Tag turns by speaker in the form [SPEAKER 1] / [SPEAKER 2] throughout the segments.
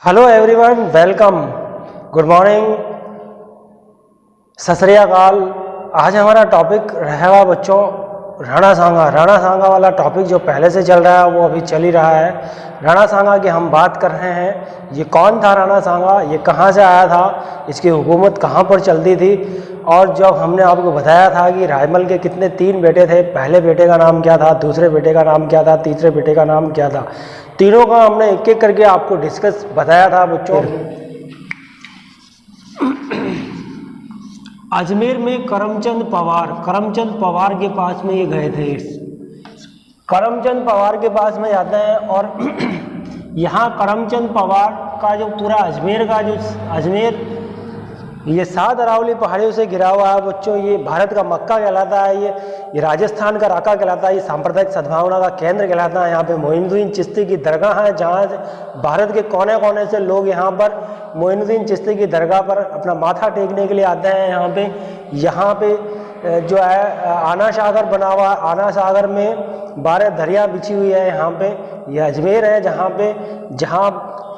[SPEAKER 1] Hello everyone, welcome, good morning, सत श्री अकाल। आज हमारा टॉपिक रहेगा बच्चों राणा सांगा। राणा सांगा वाला टॉपिक जो पहले से चल रहा है वो अभी चल ही रहा है। राणा सांगा की हम बात कर रहे हैं। ये कौन था राणा सांगा, ये कहाँ से आया था, इसकी हुकूमत कहाँ पर चलती थी। और जब हमने आपको बताया था कि रायमल के कितने 3 बेटे थे, पहले बेटे का नाम क्या था, दूसरे बेटे का नाम क्या था, तीसरे बेटे का नाम क्या था, तीनों का हमने एक एक करके आपको डिस्कस बताया था बच्चों। अजमेर में करमचंद पवार के पास में ये गए थे। करमचंद पवार के पास में जाते हैं और यहाँ करमचंद पवार का जो पूरा अजमेर का जो अजमेर ये 7 अरावली पहाड़ियों से घिरा हुआ है बच्चों। ये भारत का मक्का कहलाता है, ये राजस्थान का राका कहलाता है, ये सांप्रदायिक सद्भावना का केंद्र कहलाता है। यहाँ पे मोइनुद्दीन चिश्ती की दरगाह है, जहाँ भारत के कोने कोने से लोग यहाँ पर मोइनुद्दीन चिश्ती की दरगाह पर अपना माथा टेकने के लिए आते हैं। यहाँ पे जो है आना सागर बना हुआ है, आना सागर में 12 दरिया बिछी हुई है। यहाँ पे ये अजमेर है जहाँ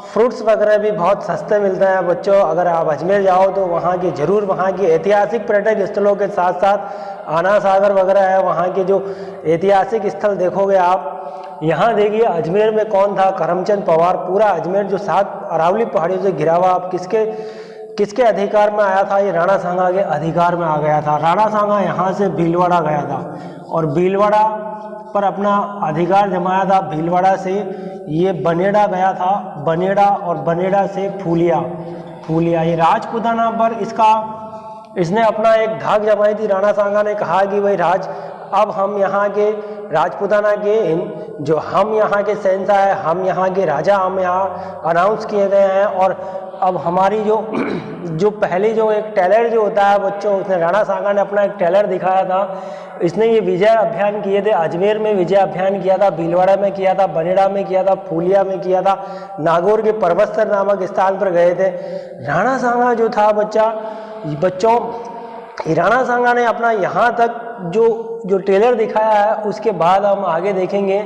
[SPEAKER 1] फ्रूट्स वगैरह भी बहुत सस्ते मिलते हैं बच्चों। अगर आप अजमेर जाओ तो वहाँ की ऐतिहासिक पर्यटक स्थलों के साथ साथ आना सागर वगैरह है, वहाँ के जो ऐतिहासिक स्थल देखोगे आप। यहाँ देखिए अजमेर में कौन था, करमचंद पवार। पूरा अजमेर जो 7 अरावली पहाड़ियों से घिरा हुआ, आप किसके अधिकार में आया था, ये राणा सांगा के अधिकार में आ गया था। राणा सांगा यहाँ से भीलवाड़ा गया था और भीलवाड़ा पर अपना अधिकार जमाया था। भीलवाड़ा से ये बनेड़ा गया था, बनेड़ा, और बनेड़ा से फूलिया ये राजपूताना पर इसने अपना एक धाक जमाई थी। राणा सांगा ने कहा कि भाई अब हम यहाँ के राजपूताना के जो हम यहाँ के शहंशाह है, हम यहाँ के राजा, हम यहाँ अनाउंस किए गए हैं। और अब हमारी जो पहली जो एक टेलर जो होता है बच्चों, उसने राणा सांगा ने अपना एक टेलर दिखाया था। इसने ये विजय अभियान किए थे। अजमेर में विजय अभियान किया था, भीलवाड़ा में किया था, बनेड़ा में किया था, फूलिया में किया था, नागौर के परबत्सर नामक स्थान पर गए थे। राणा सांगा जो था बच्चों राणा सांगा ने अपना यहाँ तक जो टेलर दिखाया है। उसके बाद हम आगे देखेंगे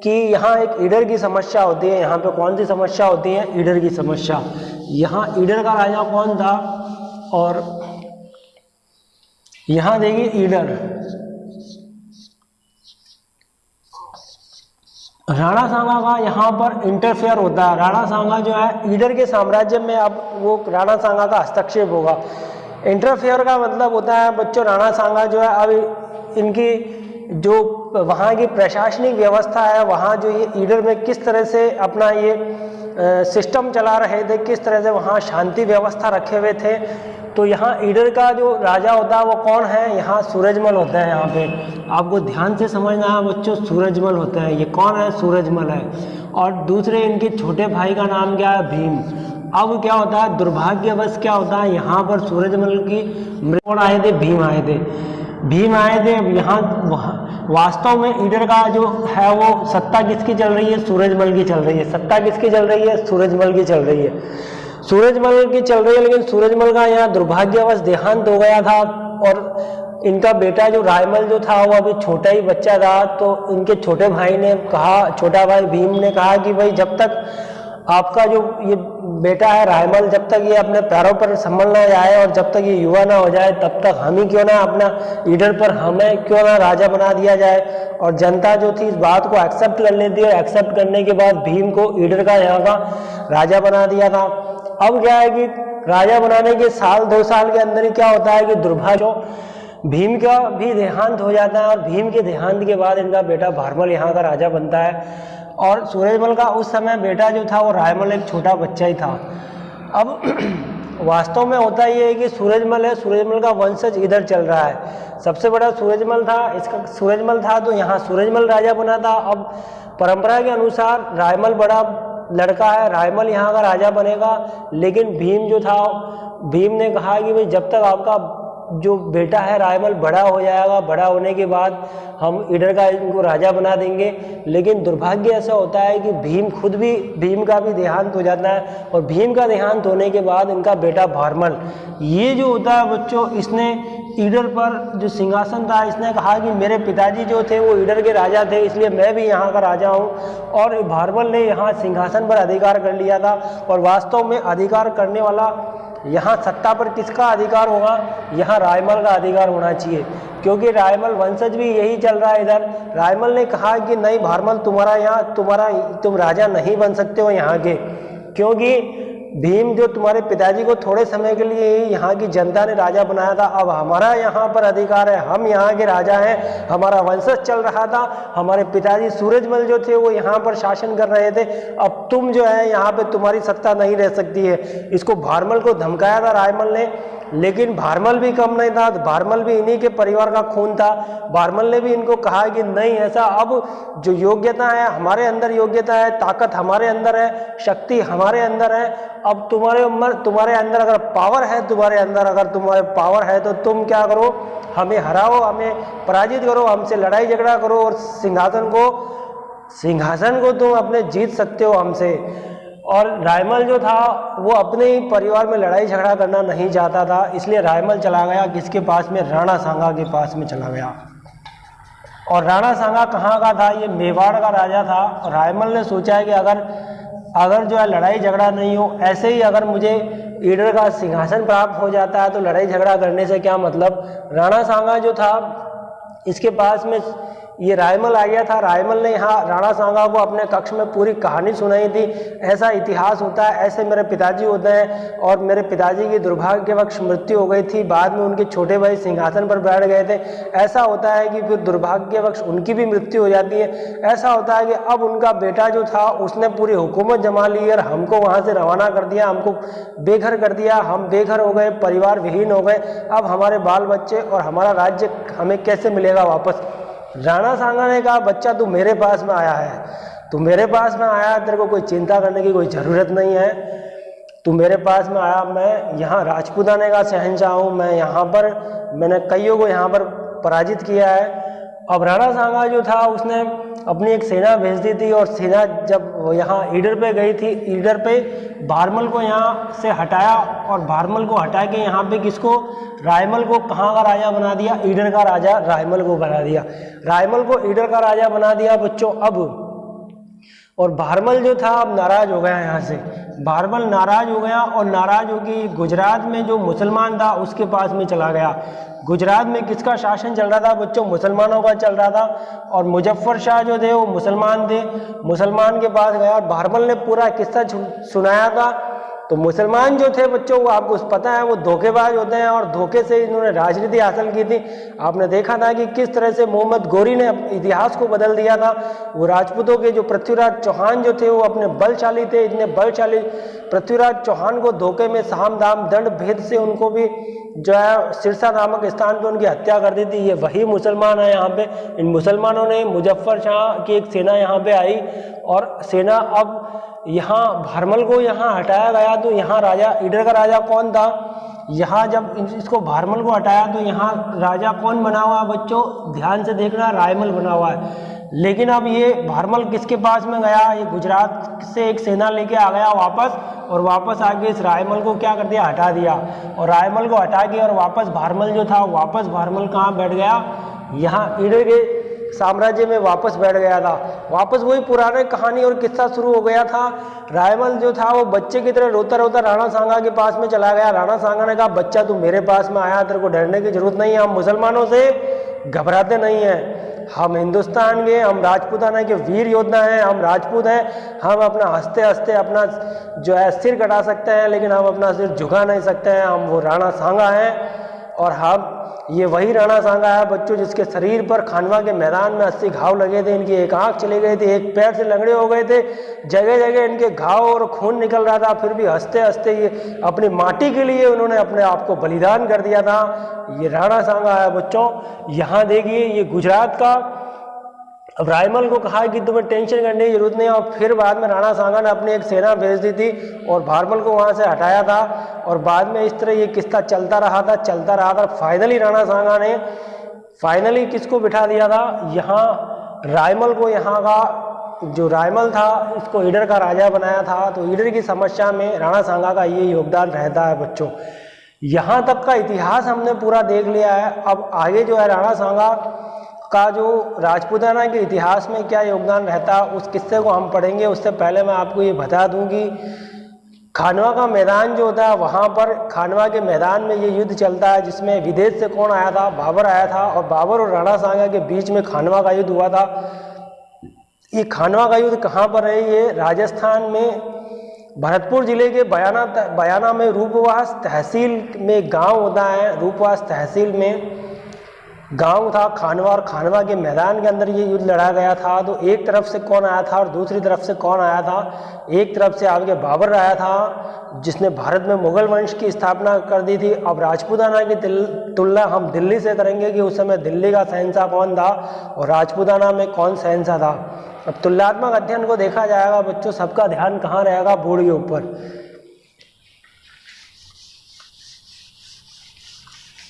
[SPEAKER 1] कि यहाँ एक ईडर की समस्या होती है। यहाँ पे कौन सी समस्या होती है, ईडर की समस्या। यहाँ ईडर का राजा कौन था, और यहाँ देखिए ईडर, राणा सांगा का यहाँ पर इंटरफेयर होता है। राणा सांगा जो है ईडर के साम्राज्य में, अब वो राणा सांगा का हस्तक्षेप होगा। इंटरफेयर का मतलब होता है बच्चों, राणा सांगा जो है अब इनकी जो वहाँ की प्रशासनिक व्यवस्था है, वहाँ जो ये ईडर में किस तरह से अपना ये सिस्टम चला रहे थे, किस तरह से वहाँ शांति व्यवस्था रखे हुए थे। तो यहाँ ईडर का जो राजा होता है वो कौन है, यहाँ सूरजमल होता है। यहाँ पे आपको ध्यान से समझना है बच्चों, सूरजमल होता है। ये कौन है, सूरजमल है। और दूसरे इनके छोटे भाई का नाम क्या है, भीम। अब क्या होता है, दुर्भाग्यवश क्या होता है, यहाँ पर सूरजमल की कौन आए थे, भीम आए थे। यहाँ वास्तव में ईडर का जो है वो सत्ता किसकी चल रही है, सूरजमल की चल रही है। सत्ता किसकी चल रही है, सूरजमल की चल रही है। लेकिन सूरजमल का यहाँ दुर्भाग्यवश देहांत हो गया था। और इनका बेटा जो रायमल जो था वो अभी छोटा ही बच्चा था। तो इनके छोटे भाई ने कहा, छोटा भाई भीम ने कहा कि भाई जब तक आपका जो ये बेटा है रायमल, जब तक ये अपने पैरों पर संभल ना जाए और जब तक ये युवा ना हो जाए, तब तक हम ही क्यों ना अपना ईडर पर हमें क्यों ना राजा बना दिया जाए। और जनता जो थी इस बात को एक्सेप्ट कर लेती है, और एक्सेप्ट करने के बाद भीम को ईडर का यहाँ का राजा बना दिया था। अब क्या है कि राजा बनाने के 2 साल के अंदर ही क्या होता है कि दुर्भाग्य भीम का भी देहांत हो जाता है। और भीम के देहांत के बाद इनका बेटा भारमल यहाँ का राजा बनता है। और सूरजमल का उस समय बेटा जो था वो रायमल एक छोटा बच्चा ही था। अब वास्तव में होता ये है कि सूरजमल का वंशज इधर चल रहा है। सबसे बड़ा सूरजमल था तो यहाँ सूरजमल राजा बना था। अब परंपरा के अनुसार रायमल बड़ा लड़का है, रायमल यहाँ का राजा बनेगा। लेकिन भीम जो था, भीम ने कहा कि भाई जब तक आपका जो बेटा है रायमल बड़ा हो जाएगा, बड़ा होने के बाद हम ईडर का इनको राजा बना देंगे। लेकिन दुर्भाग्य ऐसा होता है कि भीम का भी देहांत हो जाता है, और भीम का देहांत होने के बाद इनका बेटा भारमल, ये जो होता है बच्चों, इसने ईडर पर जो सिंहासन था, इसने कहा कि मेरे पिताजी जो थे वो ईडर के राजा थे, इसलिए मैं भी यहाँ का राजा हूँ। और भारमल ने यहाँ सिंहासन पर अधिकार कर लिया था। और वास्तव में अधिकार करने वाला यहाँ सत्ता पर किसका अधिकार होगा? यहाँ रायमल का अधिकार होना चाहिए, क्योंकि रायमल वंशज भी यही चल रहा है इधर। रायमल ने कहा कि नहीं भारमल, तुम राजा नहीं बन सकते हो यहाँ के, क्योंकि भीम जो तुम्हारे पिताजी को थोड़े समय के लिए ही यहाँ की जनता ने राजा बनाया था, अब हमारा यहाँ पर अधिकार है, हम यहाँ के राजा हैं, हमारा वंशज चल रहा था, हमारे पिताजी सूरजमल जो थे वो यहाँ पर शासन कर रहे थे, अब तुम जो है यहाँ पे तुम्हारी सत्ता नहीं रह सकती है। इसको भारमल को धमकाया था रायमल ने, लेकिन भारमल भी कम नहीं था, भारमल भी इन्हीं के परिवार का खून था। भारमल ने भी इनको कहा कि नहीं ऐसा, अब जो योग्यता है हमारे अंदर, योग्यता है, ताकत हमारे अंदर है, शक्ति हमारे अंदर है, अब तुम्हारे अंदर अगर पावर है, तुम्हारे पावर है तो तुम क्या करो, हमें हराओ, हमें पराजित करो, हमसे लड़ाई झगड़ा करो और सिंहासन को तुम अपने जीत सकते हो हमसे। और रायमल जो था वो अपने ही परिवार में लड़ाई झगड़ा करना नहीं चाहता था, इसलिए रायमल चला गया किसके पास में? राणा सांगा के पास में चला गया। और राणा सांगा कहाँ का था? ये मेवाड़ का राजा था। और रायमल ने सोचा है कि अगर जो है लड़ाई झगड़ा नहीं हो, ऐसे ही अगर मुझे ईडर का सिंहासन प्राप्त हो जाता है तो लड़ाई झगड़ा करने से क्या मतलब। राणा सांगा जो था इसके पास में ये रायमल आ गया था। रायमल ने यहाँ राणा सांगा को अपने कक्ष में पूरी कहानी सुनाई थी। ऐसा इतिहास होता है, ऐसे मेरे पिताजी होते हैं, और मेरे पिताजी की दुर्भाग्यवश मृत्यु हो गई थी, बाद में उनके छोटे भाई सिंहासन पर बैठ गए थे। ऐसा होता है कि फिर दुर्भाग्यवश उनकी भी मृत्यु हो जाती है। ऐसा होता है कि अब उनका बेटा जो था उसने पूरी हुकूमत जमा ली और हमको वहाँ से रवाना कर दिया, हमको बेघर कर दिया, हम बेघर हो गए, परिवार विहीन हो गए। अब हमारे बाल बच्चे और हमारा राज्य हमें कैसे मिलेगा वापस। राणा सांगा ने कहा बच्चा तू मेरे पास में आया है, तेरे को कोई चिंता करने की कोई ज़रूरत नहीं है, तू मेरे पास में आया, मैं यहाँ राजपूताने का शहंशाह हूँ, मैंने कईयों को यहाँ पर पराजित किया है। अब राणा सांगा जो था उसने अपनी एक सेना भेज दी थी, और सेना जब यहाँ ईडर पे गई थी, ईडर पे भारमल को यहाँ से हटाया, और भारमल को हटा के यहाँ पे किसको, रायमल को कहाँ का राजा बना दिया? ईडर का राजा रायमल को बना दिया। रायमल को ईडर का राजा बना दिया बच्चों। अब और भारमल जो था अब नाराज हो गया, यहाँ से भारमल नाराज हो गया, और नाराज होकर गुजरात में जो मुसलमान था उसके पास में चला गया। गुजरात में किसका शासन चल रहा था बच्चों? मुसलमानों का चल रहा था, और मुजफ्फर शाह जो थे वो मुसलमान थे। मुसलमान के पास गया और भारमल ने पूरा किस्सा सुनाया था। तो मुसलमान जो थे बच्चों, वो आपको पता है वो धोखेबाज होते हैं, और धोखे से इन्होंने राजनीति हासिल की थी। आपने देखा था कि किस तरह से मोहम्मद गोरी ने इतिहास को बदल दिया था। वो राजपूतों के जो पृथ्वीराज चौहान जो थे वो अपने बलशाली थे, इतने बलशाली पृथ्वीराज चौहान को धोखे में साम दाम दंड भेद से उनको भी जो है सिरसा नामक स्थान पे उनकी हत्या कर दी थी। ये वही मुसलमान है यहाँ पे। इन मुसलमानों ने मुजफ्फर शाह की एक सेना यहाँ पे आई, और सेना अब यहाँ भारमल को यहाँ हटाया गया। तो यहाँ राजा ईडर का राजा कौन था? यहाँ जब इसको भारमल को हटाया तो यहाँ राजा कौन बना हुआ है बच्चों? ध्यान से देखना, रायमल बना हुआ है। लेकिन अब ये भारमल किसके पास में गया? ये गुजरात से एक सेना लेके आ गया वापस, और वापस आके इस रायमल को क्या कर दिया? हटा दिया। और रायमल को हटा के और वापस भारमल जो था, वापस भारमल कहाँ बैठ गया? यहाँ ईडर के साम्राज्य में वापस बैठ गया था। वापस वही पुराने कहानी और किस्सा शुरू हो गया था। रायमल जो था वो बच्चे की तरह रोता रोता राणा सांगा के पास में चला गया। राणा सांगा ने कहा बच्चा तू मेरे पास में आया, तेरे को डरने की जरूरत नहीं है, हम मुसलमानों से घबराते नहीं हैं, हम हिंदुस्तान के, हम राजपूताना के वीर योद्धा हैं, हम राजपूत हैं, हम अपना हंसते हंसते अपना जो है सिर कटा सकते हैं, लेकिन हम अपना सिर झुका नहीं सकते हैं। हम वो राणा सांगा हैं, और हम ये वही राणा सांगा है बच्चों जिसके शरीर पर खानवा के मैदान में 80 घाव लगे थे, इनकी एक आंख चली गई थी, एक पैर से लंगड़े हो गए थे, जगह जगह इनके घाव और खून निकल रहा था, फिर भी हंसते हंसते ये अपनी माटी के लिए उन्होंने अपने आप को बलिदान कर दिया था। ये राणा सांगा है बच्चों। यहाँ देखिए, ये गुजरात का अब रायमल को कहा कि तुम्हें टेंशन करने की जरूरत नहीं है, और फिर बाद में राणा सांगा ने अपनी एक सेना भेज दी थी और भारमल को वहाँ से हटाया था, और बाद में इस तरह ये किस्सा चलता रहा था। फाइनली राणा सांगा ने फाइनली किसको बिठा दिया था यहाँ, रायमल को, यहाँ का जो रायमल था इसको ईडर का राजा बनाया था। तो ईडर की समस्या में राणा सांगा का ये योगदान रहता है बच्चों। यहाँ तक का इतिहास हमने पूरा देख लिया है। अब आगे जो है राणा सांगा का जो राजपूताना के इतिहास में क्या योगदान रहता है उस किस्से को हम पढ़ेंगे। उससे पहले मैं आपको ये बता दूं कि खानवा का मैदान जो होता है, वहाँ पर खानवा के मैदान में ये युद्ध चलता है, जिसमें विदेश से कौन आया था, बाबर आया था, और बाबर और राणा सांगा के बीच में खानवा का युद्ध हुआ था। ये खानवा का युद्ध कहाँ पर है, ये राजस्थान में भरतपुर जिले के बयाना में रूपवास तहसील में गांव होता है। रूपवास तहसील में गांव था खानवा, और खानवा के मैदान के अंदर ये युद्ध लड़ा गया था। तो एक तरफ से कौन आया था और दूसरी तरफ से कौन आया था। एक तरफ से आपके बाबर आया था जिसने भारत में मुगल वंश की स्थापना कर दी थी। अब राजपूताना की तुलना हम दिल्ली से करेंगे कि उस समय दिल्ली का शहंशाह कौन था और राजपूताना में कौन शहंशाह था। अब तुलनात्मक अध्ययन को देखा जाएगा बच्चों, सबका ध्यान कहाँ रहेगा, बोर्ड के ऊपर।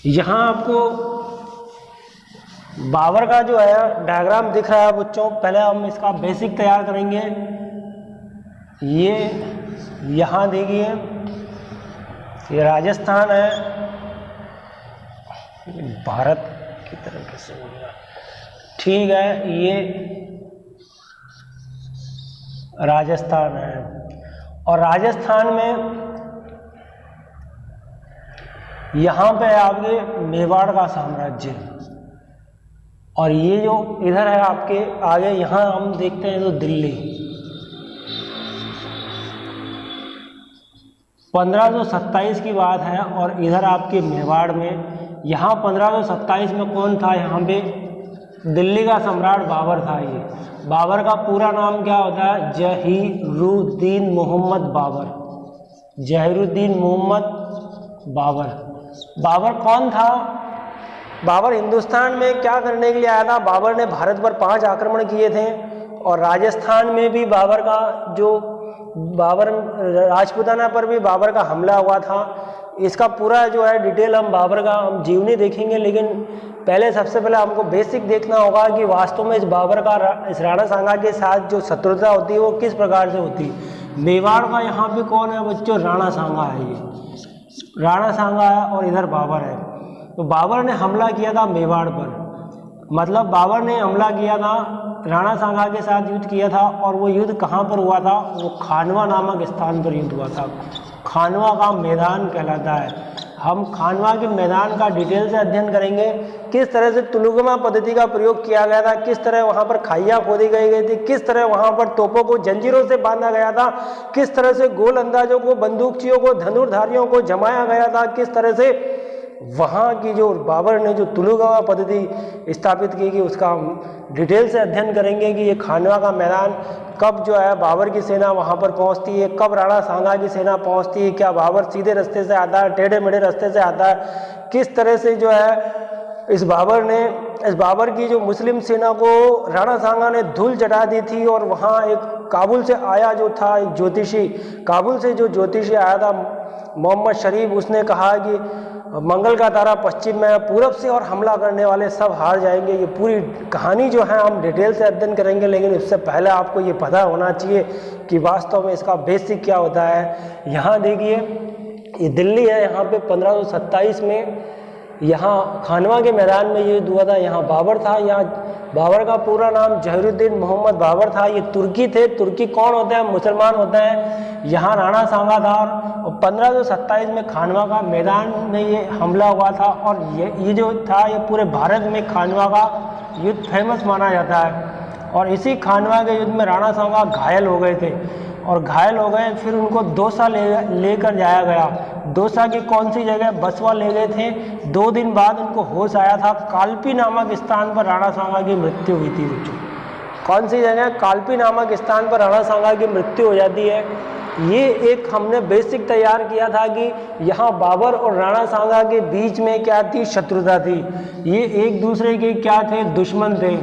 [SPEAKER 1] यहाँ आपको बाबर का जो है डायग्राम दिख रहा है बच्चों। पहले हम इसका बेसिक तैयार करेंगे। ये यहाँ देखिए, ये राजस्थान है, भारत की तरह कैसे हो गया, ठीक है, ये राजस्थान है। और राजस्थान में यहाँ पे आपके मेवाड़ का साम्राज्य, और ये जो इधर है आपके आगे, यहाँ हम देखते हैं तो दिल्ली। 1527 की बात है, और इधर आपके मेवाड़ में, यहाँ 1527 में कौन था, यहाँ पे दिल्ली का सम्राट बाबर था। ये बाबर का पूरा नाम क्या होता है, जहीरुद्दीन मोहम्मद बाबर। जहीरुद्दीन मोहम्मद बाबर। बाबर कौन था, बाबर हिंदुस्तान में क्या करने के लिए आया था। बाबर ने भारत पर 5 आक्रमण किए थे, और राजस्थान में भी बाबर का जो राजपूताना पर भी बाबर का हमला हुआ था। इसका पूरा जो है डिटेल हम बाबर का हम जीवनी देखेंगे, लेकिन पहले सबसे पहले हमको बेसिक देखना होगा कि वास्तव में इस बाबर का इस राणा सांगा के साथ जो शत्रुता होती है वो किस प्रकार से होती है। मेवाड़ का यहाँ पे कौन है बच्चों, राणा सांगा है। ये राणा सांगा है और इधर बाबर है। तो बाबर ने हमला किया था मेवाड़ पर, मतलब बाबर ने हमला किया था, राणा सांगा के साथ युद्ध किया था। और वो युद्ध कहाँ पर हुआ था, वो खानवा नामक स्थान पर युद्ध हुआ था। खानवा का मैदान कहलाता है। हम खानवा के मैदान का डिटेल से अध्ययन करेंगे, किस तरह से तुलुगमा पद्धति का प्रयोग किया गया था, किस तरह वहाँ पर खाइयाँ खोदी गई थी, किस तरह वहाँ पर तोपों को जंजीरों से बांधा गया था, किस तरह से गोल अंदाजों को, बंदूकचियों को, धनुर्धारियों को जमाया गया था, किस तरह से वहाँ की जो बाबर ने जो तुलुगमा पद्धति स्थापित की कि उसका हम डिटेल से अध्ययन करेंगे कि ये खानवा का मैदान कब जो है बाबर की सेना वहाँ पर पहुँचती है, कब राणा सांगा की सेना पहुँचती है, क्या बाबर सीधे रास्ते से आता है, टेढ़े मेढ़े रास्ते से आता है, किस तरह से जो है इस बाबर की जो मुस्लिम सेना को राणा सांगा ने धूल चटा दी थी। और वहाँ एक काबुल से आया जो था एक ज्योतिषी, काबुल से जो ज्योतिषी आया था मोहम्मद शरीफ, उसने कहा कि मंगल का तारा पश्चिम में है, पूरब से और हमला करने वाले सब हार जाएंगे। ये पूरी कहानी जो है हम डिटेल से अध्ययन करेंगे, लेकिन इससे पहले आपको ये पता होना चाहिए कि वास्तव में इसका बेसिक क्या होता है। यहाँ देखिए, ये दिल्ली है, यहाँ पे 1527 में यहाँ खानवा के मैदान में ये हुआ था। यहाँ बाबर था, यहाँ बाबर का पूरा नाम जहीरुद्दीन मोहम्मद बाबर था। ये तुर्की थे। तुर्की कौन होते हैं, मुसलमान होते हैं। यहाँ राणा सांगा था, और 1527 में खानवा का मैदान में ये हमला हुआ था। और ये जो था ये पूरे भारत में खानवा का युद्ध फेमस माना जाता है। और इसी खानवा के युद्ध में राणा सांगा घायल हो गए थे, और घायल हो गए, फिर उनको दौसा लेकर जाया गया। दौसा की कौन सी जगह, बसवा ले गए थे। 2 दिन बाद उनको होश आया था। कालपी नामक स्थान पर राणा सांगा की मृत्यु हुई थी बच्चों। कौन सी जगह, कालपी नामक स्थान पर राणा सांगा की मृत्यु हो जाती है। ये एक हमने बेसिक तैयार किया था कि यहाँ बाबर और राणा सांगा के बीच में क्या थी, शत्रुता थी। ये एक दूसरे के क्या थे, दुश्मन थे।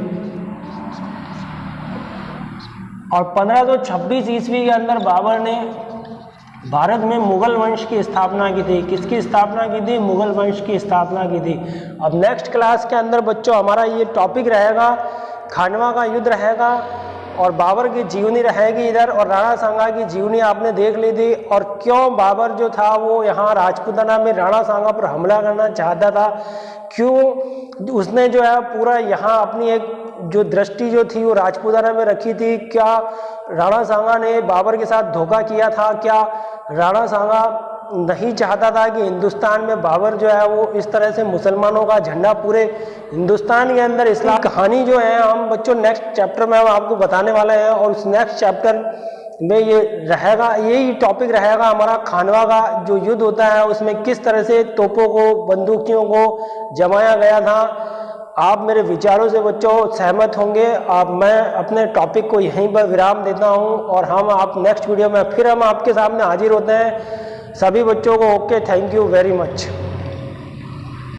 [SPEAKER 1] और 1526 ईस्वी के अंदर बाबर ने भारत में मुगल वंश की स्थापना की थी। किसकी स्थापना की थी? मुगल वंश की स्थापना की थी। अब नेक्स्ट क्लास के अंदर बच्चों हमारा ये टॉपिक रहेगा, खानवा का युद्ध रहेगा और बाबर की जीवनी रहेगी इधर, और राणा सांगा की जीवनी आपने देख ली थी, और क्यों बाबर जो था वो यहाँ राजपूताना में राणा सांगा पर हमला करना चाहता था, क्यों उसने जो है पूरा यहाँ अपनी एक जो दृष्टि जो थी वो राजपूताना में रखी थी। क्या राणा सांगा ने बाबर के साथ धोखा किया था? क्या राणा सांगा नहीं चाहता था कि हिंदुस्तान में बाबर जो है वो इस तरह से मुसलमानों का झंडा पूरे हिंदुस्तान के अंदर, इस्लाम कहानी जो है हम बच्चों नेक्स्ट चैप्टर में हम आपको बताने वाले हैं। और उस नेक्स्ट चैप्टर में ये रहेगा, यही टॉपिक रहेगा हमारा, खानवा का जो युद्ध होता है उसमें किस तरह से तोपों को, बंदूकियों को जमाया गया था। आप मेरे विचारों से बच्चों सहमत होंगे। अब मैं अपने टॉपिक को यहीं पर विराम देता हूं और आप नेक्स्ट वीडियो में फिर हम आपके सामने हाजिर होते हैं। सभी बच्चों को okay, thank you very much.